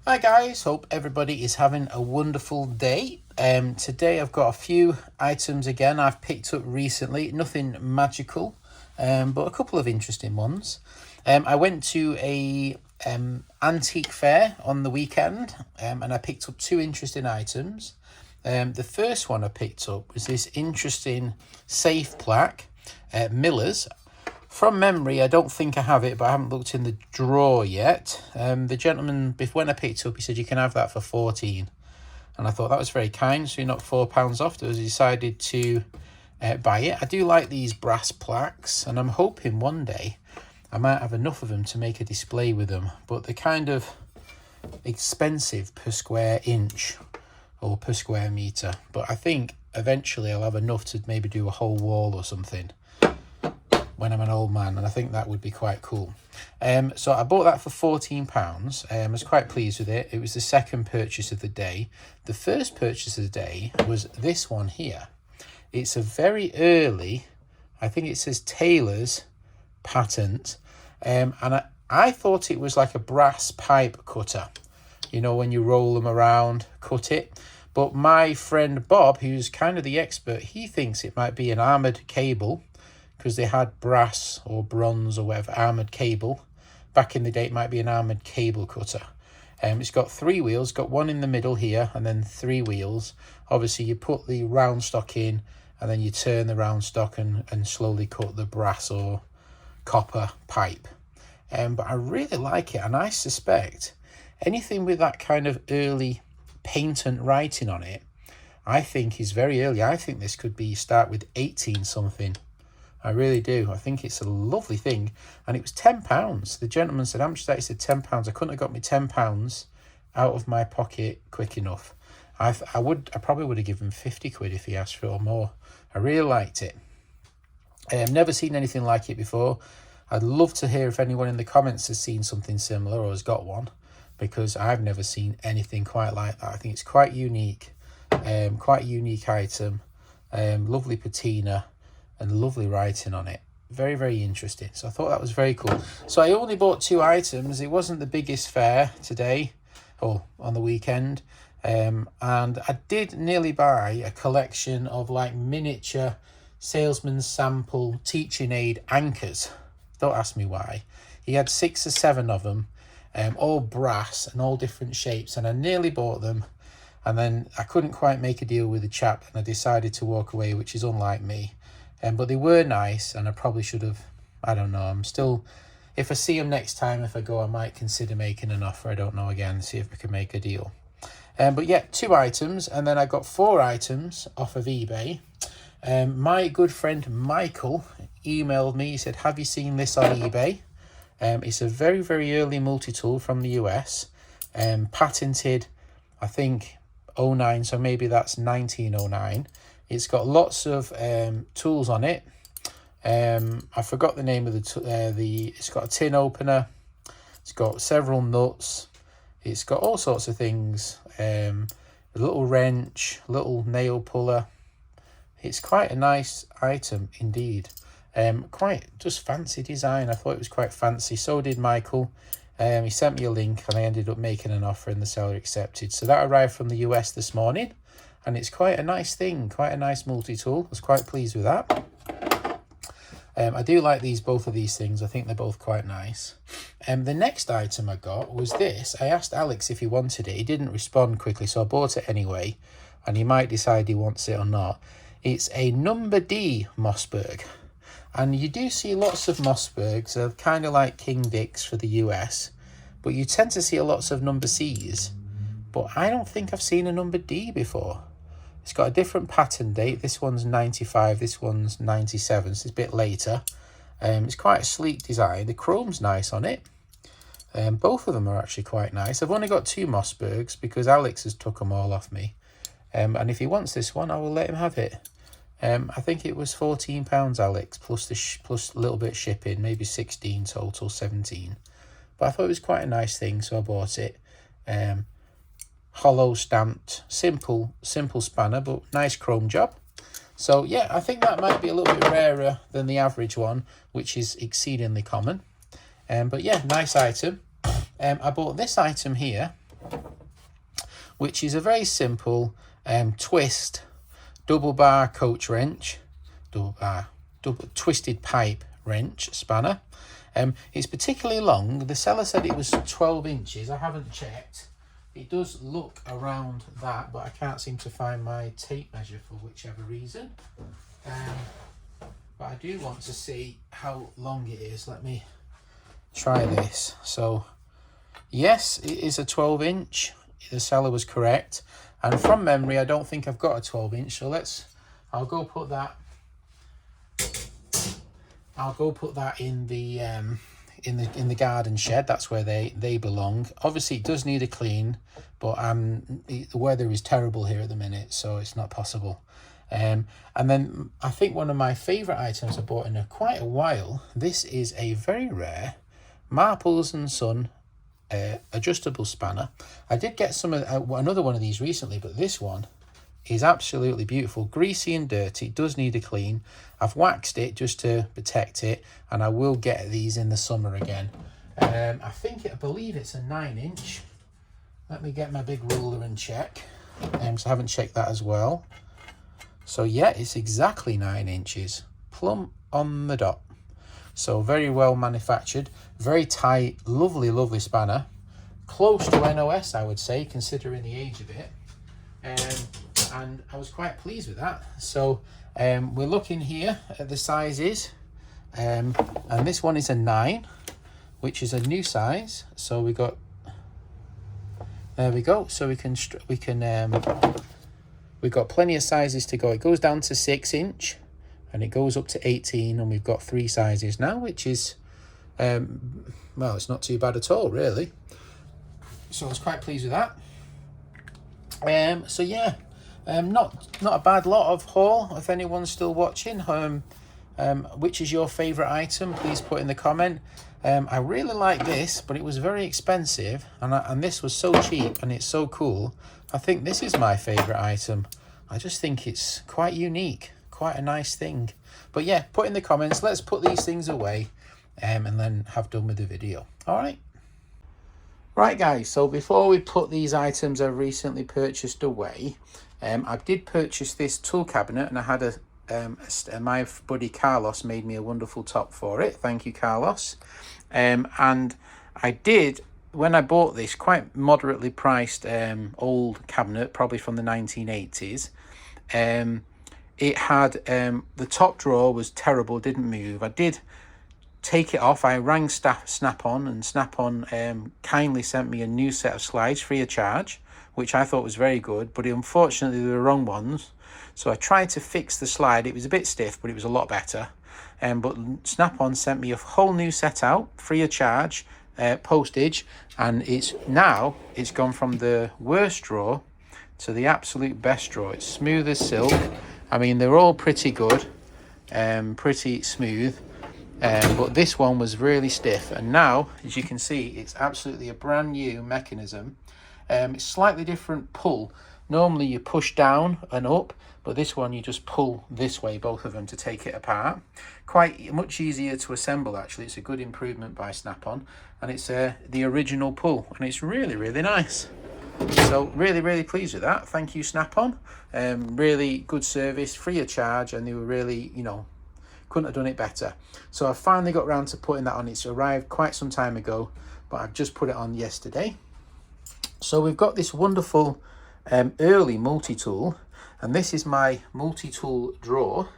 Hi guys, hope everybody is having a wonderful day. Today I've got a few items again I've picked up recently, nothing magical, but a couple of interesting ones. I went to a antique fair on the weekend and I picked up two interesting items. The first one I picked up was this interesting safe plaque, Miller's. From memory, I don't think I have it, but I haven't looked in the drawer yet. The gentleman, when I picked it up, he said you can have that for 14, and I thought that was very kind. So he knocked £4 off. So I decided to buy it. I do like these brass plaques, and I'm hoping one day I might have enough of them to make a display with them. But they're kind of expensive per square inch or per square meter. But I think eventually I'll have enough to maybe do a whole wall or something when I'm an old man, and I think that would be quite cool. So I bought that for £14. I was quite pleased with it. It was the second purchase of the day. The first purchase of the day was this one here. It's a very early, I think it says Taylor's patent, and I thought it was like a brass pipe cutter. You know, when you roll them around, cut it. But my friend Bob, who's kind of the expert, he thinks it might be an armoured cable, because they had brass or bronze or whatever armoured cable. Back in the day, it might be an armoured cable cutter. It's got three wheels, got one in the middle here, and then three wheels. Obviously, you put the round stock in, and then you turn the round stock and slowly cut the brass or copper pipe. But I really like it, and I suspect anything with that kind of early patent writing on it, I think is very early. I think this could be start with 18 something. I really do. I think it's a lovely thing. And it was £10. The gentleman said, how much is that? He said £10. I couldn't have got me £10 out of my pocket quick enough. I probably would have given 50 quid if he asked for it or more. I really liked it. I've never seen anything like it before. I'd love to hear if anyone in the comments has seen something similar or has got one, because I've never seen anything quite like that. I think it's quite unique. Quite a unique item. Lovely patina and lovely writing on it. Very, very interesting. So I thought that was very cool. So I only bought two items. It wasn't the biggest fair today or on the weekend. And I did nearly buy a collection of like miniature salesman's sample teaching aid anchors. Don't ask me why. He had 6 or 7 of them, all brass and all different shapes. And I nearly bought them. And then I couldn't quite make a deal with the chap, and I decided to walk away, which is unlike me. But they were nice, and I probably should have, I don't know, I'm still, if I see them next time, if I go, I might consider making an offer, I don't know, again, see if we can make a deal. But yeah, 2 items, and then I got 4 items off of eBay. My good friend Michael emailed me, he said, have you seen this on eBay? It's a very, very early multi-tool from the US, patented, I think, 09, so maybe that's 1909. It's got lots of tools on it. I forgot the name of it's got a tin opener. It's got several nuts. It's got all sorts of things. A little wrench, little nail puller. It's quite a nice item indeed. Quite just fancy design. I thought it was quite fancy. So did Michael. He sent me a link and I ended up making an offer and the seller accepted. So that arrived from the US this morning. And it's quite a nice thing, quite a nice multi-tool. I was quite pleased with that. I do like both of these things. I think they're both quite nice. The next item I got was this. I asked Alex if he wanted it. He didn't respond quickly, so I bought it anyway. And he might decide he wants it or not. It's a number D Mossberg. And you do see lots of Mossbergs. They're kind of like King Dicks for the US. But you tend to see lots of number Cs. But I don't think I've seen a number D before. It's got a different pattern date. This one's 95, this one's 97, so it's a bit later. It's quite a sleek design. The chrome's nice on it. Both of them are actually quite nice. I've only got 2 Mossbergs because Alex has took them all off me. And if he wants this one, I will let him have it. I think it was £14, Alex, plus a little bit shipping, maybe 16 total, 17. But I thought it was quite a nice thing, so I bought it. Hollow stamped, simple spanner, but nice chrome job. So yeah, I think that might be a little bit rarer than the average one, which is exceedingly common. But yeah, nice item. I bought this item here. which is a very simple twist double bar coach wrench, double twisted pipe wrench spanner. It's particularly long. The seller said it was 12 inches. I haven't checked. It does look around that, but I can't seem to find my tape measure for whichever reason. But I do want to see how long it is. Let me try this. So yes, it is a 12 inch. The seller was correct. And from memory, I don't think I've got a 12 inch. So I'll go put that in the garden shed. That's where they belong. Obviously it does need a clean, but the weather is terrible here at the minute, so it's not possible. And then I think one of my favorite items I bought in quite a while, this is a very rare Marples and Son adjustable spanner. I did get another one of these recently, but this one is absolutely beautiful. Greasy and dirty. It does need a clean. I've waxed it just to protect it, and I will get these in the summer again. I believe it's a 9 inch. Let me get my big ruler and check, because I haven't checked that as well. So yeah, it's exactly 9 inches, plumb on the dot. So very well manufactured, very tight, lovely spanner. Close to NOS, I would say, considering the age of it. And I was quite pleased with that. So we're looking here at the sizes, and this one is a 9, which is a new size. So there we go. So we've got plenty of sizes to go. It goes down to 6 inch and it goes up to 18, and we've got 3 sizes now, which is well, it's not too bad at all, really. So I was quite pleased with that. So yeah, not a bad lot of haul. If anyone's still watching, which is your favorite item, please put in the comment. I really like this, but it was very expensive, and this was so cheap and it's so cool. I think this is my favorite item. I just think it's quite unique, quite a nice thing. But yeah, put in the comments. Let's put these things away and then have done with the video. All right. Right guys, so before we put these items I've recently purchased away, I did purchase this tool cabinet, and I had my buddy Carlos made me a wonderful top for it. Thank you, Carlos. And I did, when I bought this quite moderately priced old cabinet, probably from the 1980s, it had the top drawer was terrible, didn't move. I did take it off. I rang Snap-on, and Snap-on kindly sent me a new set of slides free of charge, which I thought was very good, but unfortunately they were the wrong ones. So I tried to fix the slide. It was a bit stiff, but it was a lot better. But Snap-on sent me a whole new set out free of charge, postage, and it's gone from the worst drawer to the absolute best drawer. It's smooth as silk. I mean, they're all pretty good, pretty smooth. But this one was really stiff, and now, as you can see, it's absolutely a brand new mechanism. It's slightly different pull. Normally you push down and up, but this one you just pull this way, both of them, to take it apart. Quite much easier to assemble, actually. It's a good improvement by Snap-on, and it's the original pull, and it's really nice. So really pleased with that. Thank you, Snap-on. Really good service, free of charge, and they were really, couldn't have done it better. So I finally got around to putting that on. It's arrived quite some time ago, but I've just put it on yesterday. So we've got this wonderful early multi-tool, and this is my multi-tool drawer.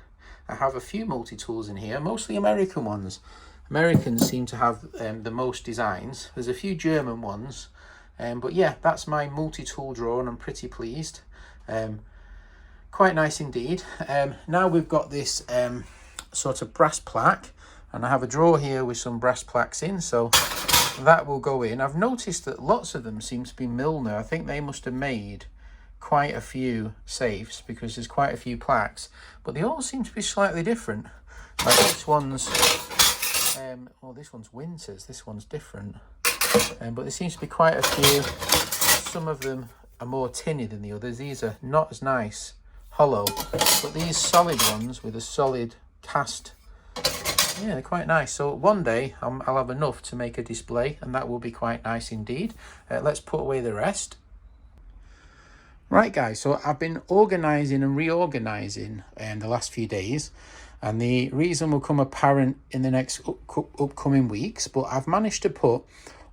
I have a few multi-tools in here, mostly American ones. Americans seem to have the most designs. There's a few German ones, but yeah, that's my multi-tool drawer, and I'm pretty pleased. Quite nice indeed. Now we've got this sort of brass plaque, and I have a drawer here with some brass plaques in, so that will go in. I've noticed that lots of them seem to be Milner. I think they must have made quite a few safes, because there's quite a few plaques, but they all seem to be slightly different. Like this one's well, this one's Winters, this one's different, but there seems to be quite a few. Some of them are more tinny than the others. These are not as nice, hollow, but these solid ones with a solid cast, yeah, they're quite nice. So one day I'll have enough to make a display, and that will be quite nice indeed. Let's put away the rest. Right guys, so I've been organising and reorganising the last few days, and the reason will come apparent in the next upcoming weeks, but I've managed to put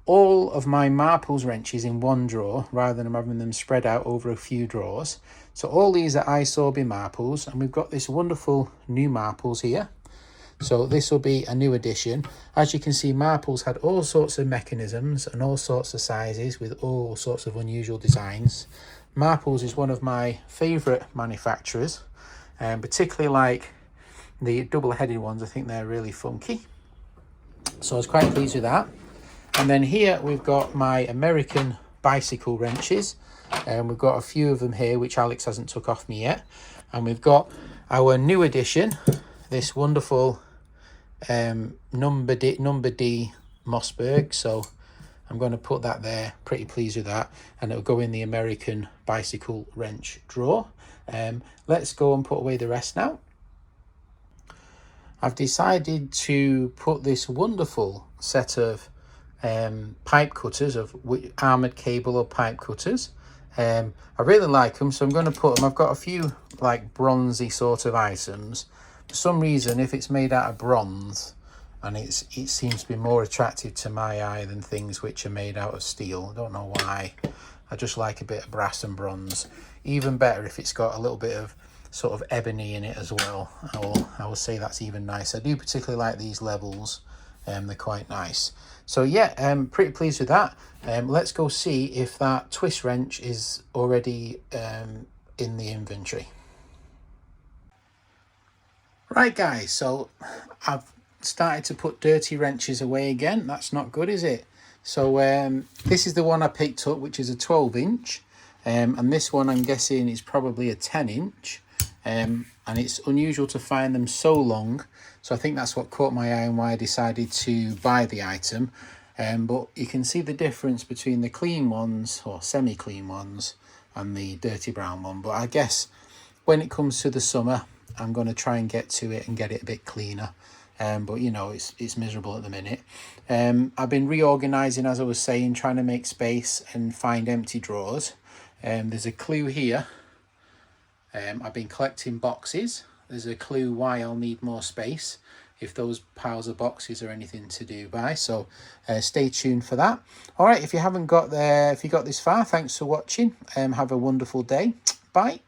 all of my marbles wrenches in one drawer rather than having them spread out over a few drawers. So all these are isorbing marbles, and we've got this wonderful new marbles here. So this will be a new addition. As you can see, marbles had all sorts of mechanisms and all sorts of sizes with all sorts of unusual designs. Marples is one of my favourite manufacturers, and particularly like the double-headed ones. I think they're really funky. So I was quite pleased with that. And then here we've got my American bicycle wrenches, and we've got a few of them here which Alex hasn't took off me yet. And we've got our new addition, this wonderful number D Mossberg. So I'm going to put that there, pretty pleased with that, and it'll go in the American bicycle wrench drawer. Let's go and put away the rest now. I've decided to put this wonderful set of pipe cutters, of armoured cable or pipe cutters. I really like them, so I'm going to put them. I've got a few like bronzy sort of items. For some reason, if it's made out of bronze, and it seems to be more attractive to my eye than things which are made out of steel. I don't know why. I just like a bit of brass and bronze. Even better if it's got a little bit of sort of ebony in it as well. I will say that's even nicer. I do particularly like these levels. They're quite nice. So yeah, pretty pleased with that. Let's go see if that twist wrench is already in the inventory. Right guys, so I've started to put dirty wrenches away again. That's not good, is it? So this is the one I picked up, which is a 12-inch, and this one I'm guessing is probably a 10-inch, and it's unusual to find them so long, so I think that's what caught my eye and why I decided to buy the item. But you can see the difference between the clean ones, or semi-clean ones, and the dirty brown one. But I guess when it comes to the summer, I'm going to try and get to it and get it a bit cleaner. But you know, it's miserable at the minute. I've been reorganizing, as I was saying, trying to make space and find empty drawers. There's a clue here. I've been collecting boxes. There's a clue why I'll need more space if those piles of boxes are anything to do by. So stay tuned for that. All right, if you haven't got there, if you got this far, thanks for watching. Have a wonderful day. Bye.